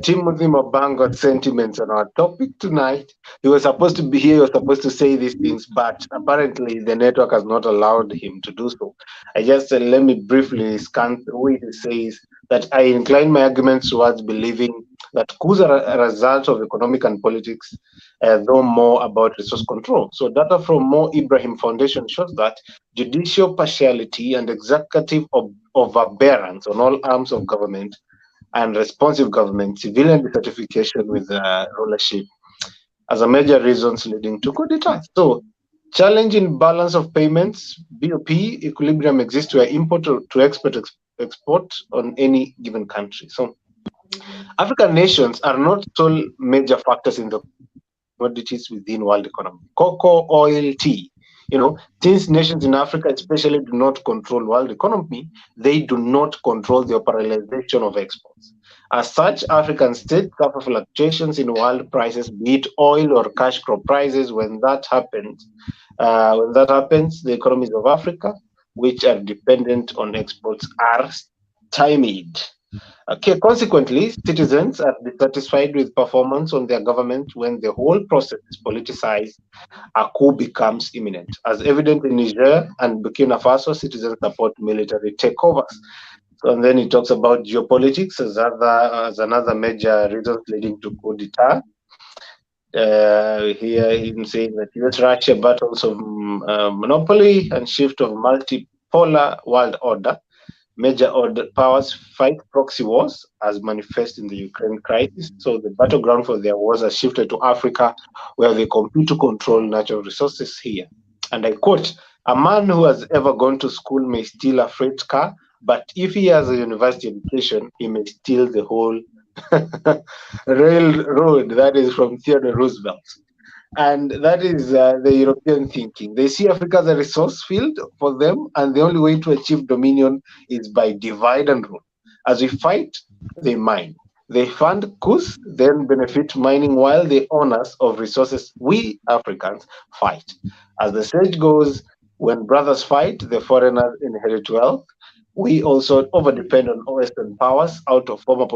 Timothy Mabango's sentiments on our topic tonight. He was supposed to be here, he was supposed to say these things, but apparently the network has not allowed him to do so. I just let me briefly scan through it. It says that I incline my arguments towards believing that coups are a result of economic and politics, though more about resource control. So data from Mo Ibrahim Foundation shows that judicial partiality and executive overbearance on all arms of government and responsive government, civilian desertification with rulership as a major reasons leading to coup d'etat. So challenging balance of payments, BOP equilibrium exists where import to export on any given country. So African nations are not sole major factors in the commodities within world economy. Cocoa, oil, tea. Since nations in Africa especially do not control world economy, they do not control the operationalization of exports. As such, African states suffer fluctuations in world prices, be it oil or cash crop prices. When that happens, the economies of Africa, which are dependent on exports, are stymied. Okay, consequently, citizens are dissatisfied with performance on their government. When the whole process is politicized, a coup becomes imminent. As evident in Niger and Burkina Faso, citizens support military takeovers. So, and then he talks about geopolitics as another major reason leading to coup d'etat. Here, him saying that US-Russia battles of monopoly and shift of multipolar world order. Major powers fight proxy wars as manifest in the Ukraine crisis. So the battleground for their wars has shifted to Africa, where they compete to control natural resources here. And I quote, "A man who has ever gone to school may steal a freight car, but if he has a university education, he may steal the whole railroad." That is from Theodore Roosevelt. And that is the European thinking. They see Africa as a resource field for them, and the only way to achieve dominion is by divide and rule. As we fight, they mine. They fund coups, then benefit mining, while the owners of resources, we Africans, fight. As the sage goes, when brothers fight, the foreigners inherit wealth. We also overdepend on Western powers out of former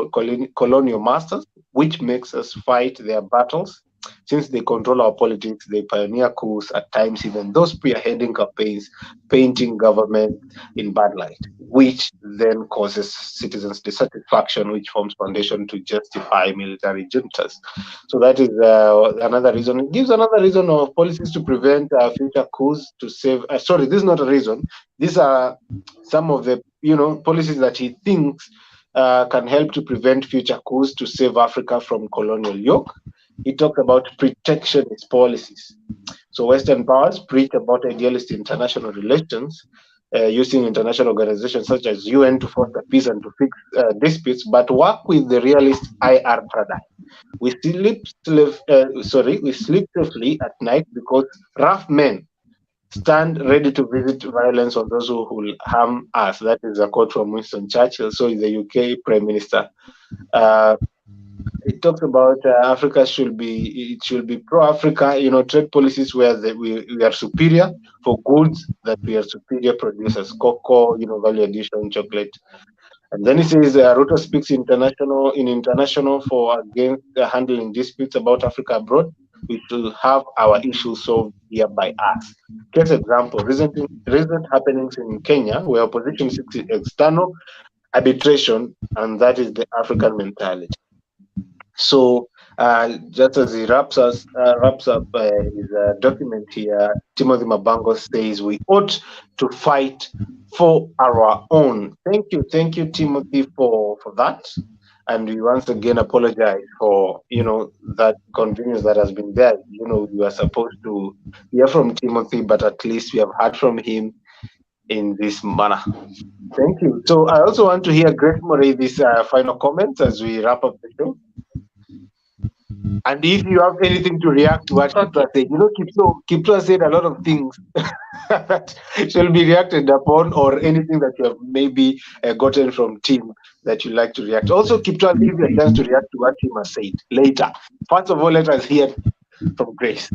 colonial masters, which makes us fight their battles. Since they control our politics, they pioneer coups, at times even those spearheading campaigns, painting government in bad light, which then causes citizens dissatisfaction, which forms foundation to justify military juntas. So that is another reason. It gives another reason of policies to prevent future coups to save. Sorry, this is not a reason. These are some of the policies that he thinks can help to prevent future coups to save Africa from colonial yoke. He talked about protectionist policies. So Western powers preach about idealist international relations, using international organizations such as UN to foster peace and to fix disputes, but work with the realist IR paradigm. We sleep safely at night because rough men stand ready to visit violence on those who will harm us. That is a quote from Winston Churchill, so is the UK Prime Minister. It talks about Africa should be pro-Africa, trade policies where we are superior for goods that we are superior producers, cocoa, value addition, chocolate. And then he says Ruto speaks international for against handling disputes about Africa abroad. we should have our issues solved here by us. Case example, recent happenings in Kenya where opposition seeks external arbitration, and that is the African mentality. So, just as he wraps up his document here, Timothy Mabango says we ought to fight for our own. Thank you, Timothy, for that. And we once again apologize for that convenience that has been there. We were supposed to hear from Timothy, but at least we have heard from him in this manner. Thank you. So I also want to hear Grace Murray this final comments as we wrap up the show. And if you have anything to react to what Kipra said, Kipra said a lot of things that shall be reacted upon, or anything that you have maybe gotten from Tim that you like to react. Also, Kipra, I'll give you a chance to react to what Tim has said later. First of all, let us hear from Grace.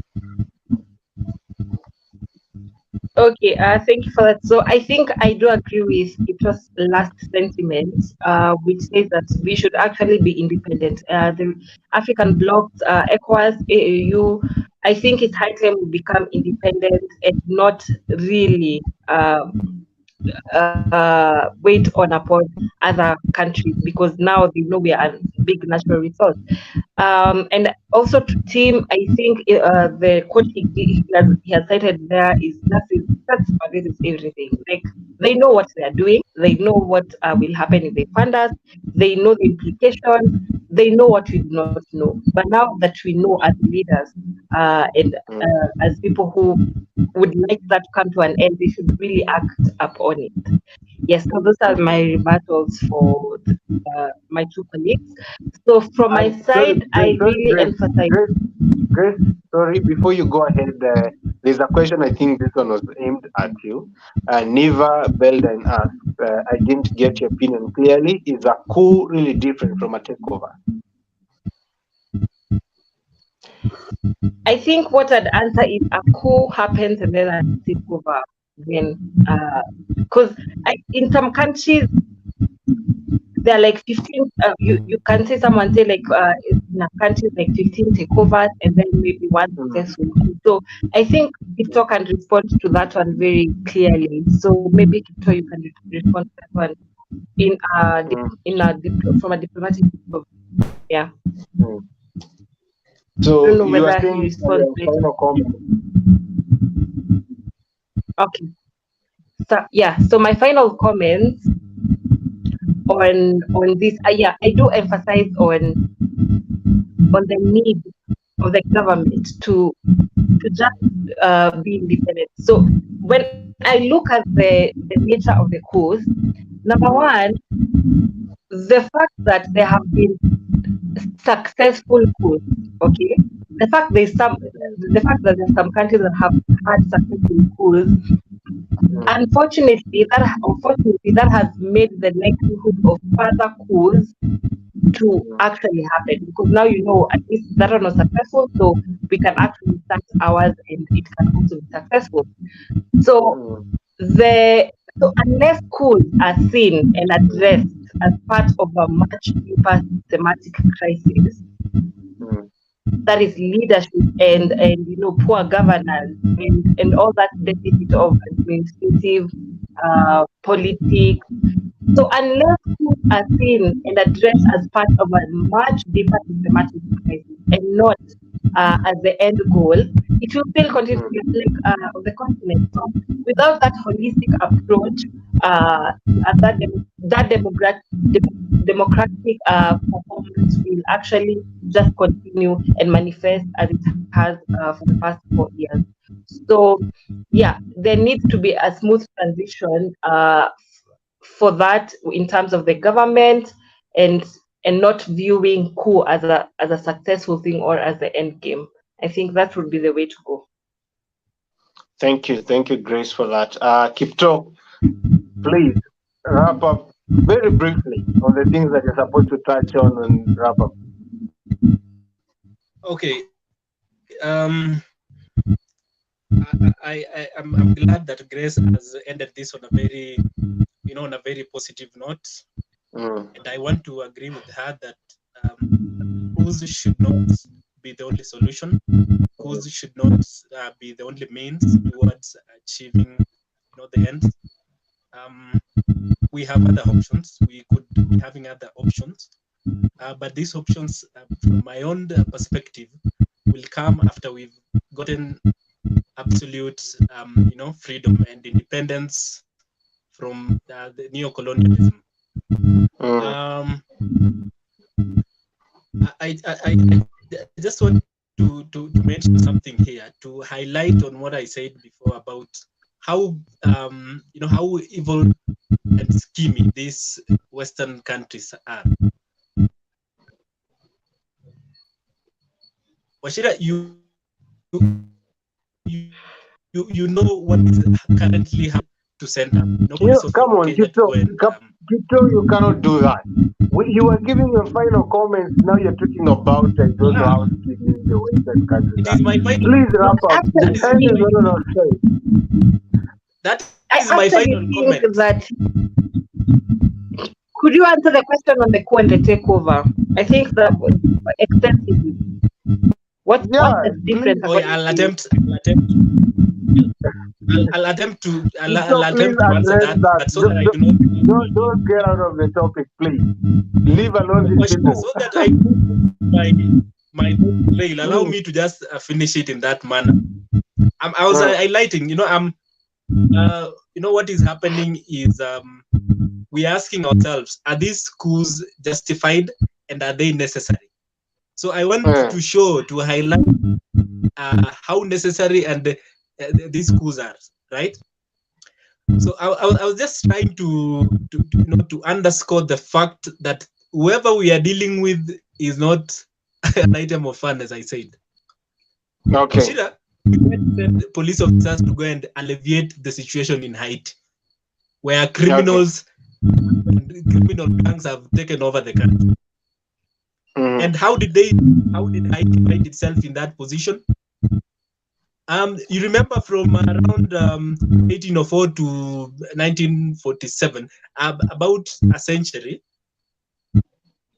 Okay, thank you for that. So I think I do agree with Kipra's last sentiment, which says that we should actually be independent. The African blocs, ECOWAS, AAU, I think it's high time we become independent and not really wait on upon other countries, because now they know we are a big natural resource. And also to Tim, I think the quote he has cited there is that's everything. Like, they know what they are doing, they know what will happen if they fund us, they know the implications, they know what we do not know. But now that we know as leaders and as people who would like that to come to an end, they should really act upon it. Yes, so those are my rebuttals for my two colleagues. So from my side, I really emphasize. Grace, sorry, before you go ahead, there's a question. I think this one was aimed at you. Neva Belden asked, I didn't get your opinion clearly. Is a coup really different from a takeover? I think what I'd answer is a coup happens and then a takeover. Then, because in some countries, there are like 15, you can say someone say like in a country like 15 takeovers and then maybe one successful. So I think Kipto can respond to that one very clearly. So maybe Kipto, you can respond to that one from a diplomatic perspective. Yeah. So I don't know you whether are saying he responds final comment. Okay. So yeah, so my final comments on this, I do emphasize on the need of the government to just be independent. So when I look at the nature of the coups, number one, the fact that there have been successful coups, okay, the fact that there's some countries that have had successful coups, unfortunately that has made the likelihood of further coups to actually happen, because now at least that one was successful, so we can actually start ours and it can also be successful. So unless coups are seen and addressed as part of a much deeper systematic crisis, that is leadership and poor governance and all that deficit of administrative politics. So unless coups are seen and addressed as part of a much deeper systematic crisis and not as the end goal, it will still continue to be like of the continent. So without that holistic approach, that democratic performance will actually just continue and manifest as it has for the past 4 years. So yeah, there needs to be a smooth transition for that in terms of the government and not viewing coup as a successful thing or as the end game. I think that would be the way to go. Thank you, Grace, for that. Kipto, please wrap up very briefly on the things that you're supposed to touch on and wrap up. Okay. I'm glad that Grace has ended this on a very, on a very positive note. And I want to agree with her that coups should not be the only solution. COUPS should not be the only means towards achieving the end. We have other options. We could be having other options, but these options, from my own perspective, will come after we've gotten absolute, freedom and independence from the neo-colonialism. I just want to mention something here to highlight on what I said before about how how evil and schemy these Western countries are. Washira, you know what is currently happening to send up. Come on, Kito, you cannot do that. You were giving your final comments. Now you're talking about housekeeping in the Western countries. It is my final. Please wrap up. That is my final comment. That could you answer the question on the coup and the takeover? I think that extensively. What's the difference? I'll attempt to answer that, but so that I do not. Don't get out of the topic, please. Leave alone these people. So that my trail allow me to just finish it in that manner. I was highlighting, what is happening is we're asking ourselves, are these coups justified and are they necessary? So I want to highlight how necessary and these coups are, right? So I was just trying to underscore the fact that whoever we are dealing with is not an item of fun, as I said. Okay. We send police officers to go and alleviate the situation in Haiti, where criminals and criminal gangs have taken over the country. And how did Haiti find itself in that position? You remember from around 1804 to 1947, about a century,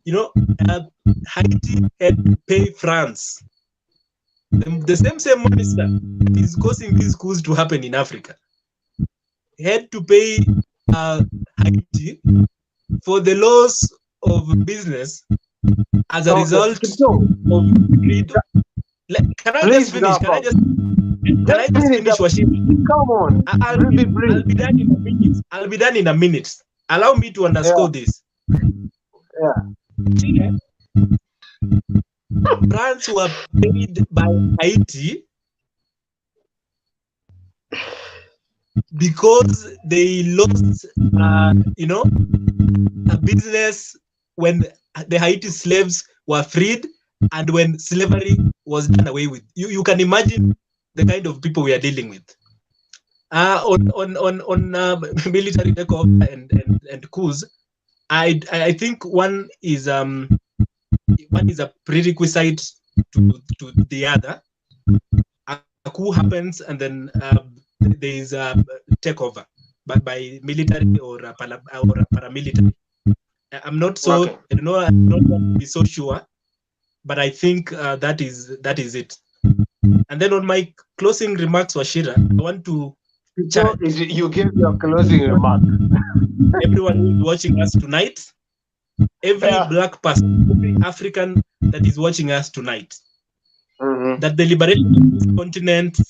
Haiti had to pay France. The same minister is causing these coups to happen in Africa. He had to pay Haiti for the loss of business as a result of freedom. Can I just finish? Can I just finish, Washington? Come on. I'll be done in a minute. I'll be done in a minute. Allow me to underscore this. France were paid by Haiti because they lost, a business when the Haiti slaves were freed and when slavery was done away with. You can imagine the kind of people we are dealing with. On military takeover and coups, I think one is a prerequisite to the other. A coup happens and then there is a takeover by military or paramilitary. I'm not so I'm not going to be so sure, but I think that is it. And then on my closing remarks, Washira, I want to you give your closing remark. Everyone who is watching us tonight, every black person, every African that is watching us tonight, that the liberation of this continent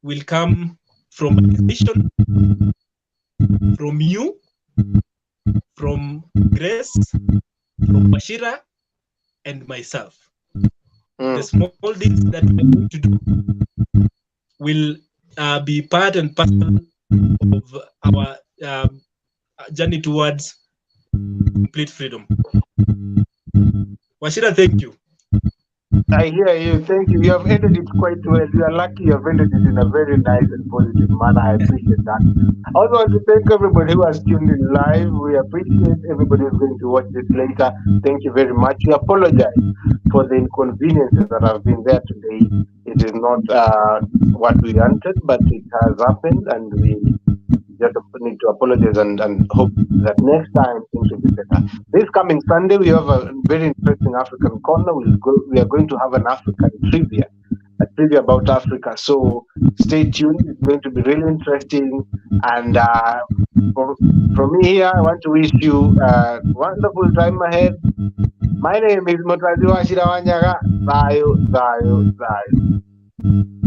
will come from a decision from you, from Grace, from Bashira, and myself. The small things that we are going to do will be part and parcel of our journey towards complete freedom. Washira, thank you. I hear you. Thank you. You have ended it quite well. You are lucky you have ended it in a very nice and positive manner. I appreciate that. I also want to thank everybody who has tuned in live. We appreciate everybody who's going to watch this later. Thank you very much. We apologize for the inconveniences that have been there today. It is not what we wanted, but it has happened, and we just need to apologize and hope that next time things will be better. This coming Sunday, we have a very interesting African corner. We are going to have an African trivia, a trivia about Africa. So stay tuned. It's going to be really interesting. And from me here, I want to wish you a wonderful time ahead. My name is Mutwazi Washira Wanyaga. Zayo, Zayo, Zayo.